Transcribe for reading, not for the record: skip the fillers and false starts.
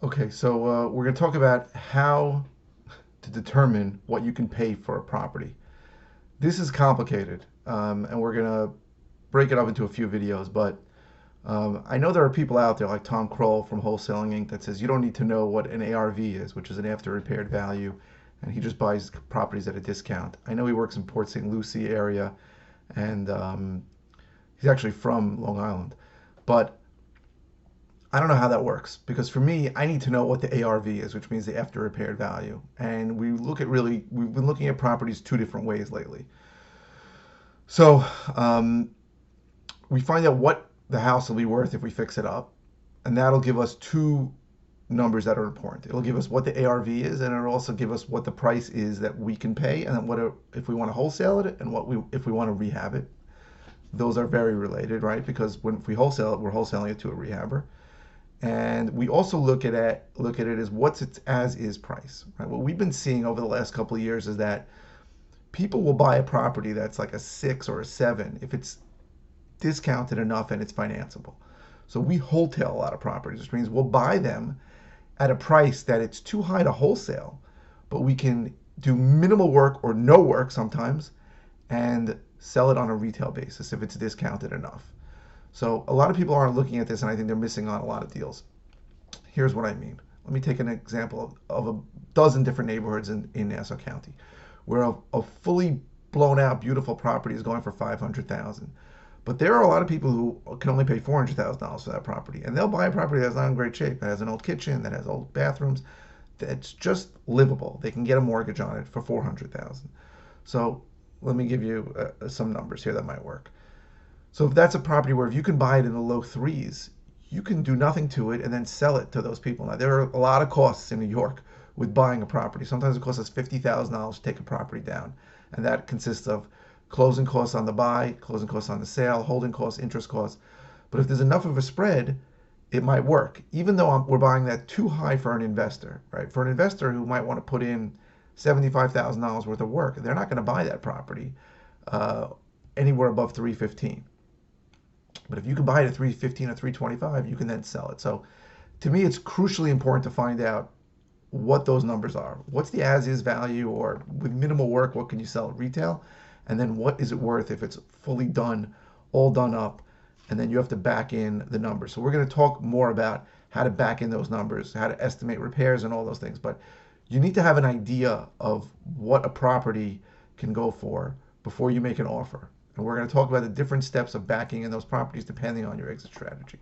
Okay, so we're going to talk about how to determine what you can pay for a property. This is complicated, and we're going to break it up into a few videos. But I know there are people out there like Tom Kroll from Wholesaling Inc. that says you don't need to know what an ARV is, which is an after repaired value, and he just buys properties at a discount. I know he works in Port St. Lucie area, and he's actually from Long Island. But I don't know how that works because for me, I need to know what the ARV is, which means the after repaired value. And we've been looking at properties two different ways lately. So we find out what the house will be worth if we fix it up, and that'll give us two numbers that are important. It'll give us what the ARV is, and it'll also give us what the price is that we can pay, and then if we want to wholesale it, and if we want to rehab it. Those are very related, right? Because if we wholesale it, we're wholesaling it to a rehabber. And we also look at it as what's its as is price. Right? What we've been seeing over the last couple of years is that people will buy a property that's like a 6 or a 7 if it's discounted enough and it's financeable. So we wholesale a lot of properties, which means we'll buy them at a price that it's too high to wholesale, but we can do minimal work or no work sometimes and sell it on a retail basis if it's discounted enough. So a lot of people aren't looking at this, and I think they're missing on a lot of deals. Here's what I mean. Let me take an example of a dozen different neighborhoods in Nassau County, where a fully blown out, beautiful property is going for 500,000. But there are a lot of people who can only pay $400,000 for that property, and they'll buy a property that's not in great shape, that has an old kitchen, that has old bathrooms, that's just livable. They can get a mortgage on it for 400,000. So let me give you some numbers here that might work. So if that's a property where if you can buy it in the low threes, you can do nothing to it and then sell it to those people. Now there are a lot of costs in New York with buying a property. Sometimes it costs us $50,000 to take a property down, and that consists of closing costs on the buy, closing costs on the sale, holding costs, interest costs. But if there's enough of a spread, it might work, even though we're buying that too high for an investor, right? For an investor who might want to put in $75,000 worth of work, they're not going to buy that property uh, anywhere above 315. But if you can buy it at 315 or 325, you can then sell it. So to me, it's crucially important to find out what those numbers are. What's the as is value, or with minimal work, what can you sell at retail? And then what is it worth if it's fully done, all done up, and then you have to back in the numbers. So we're going to talk more about how to back in those numbers, how to estimate repairs and all those things. But you need to have an idea of what a property can go for before you make an offer. And we're going to talk about the different steps of backing in those properties depending on your exit strategy.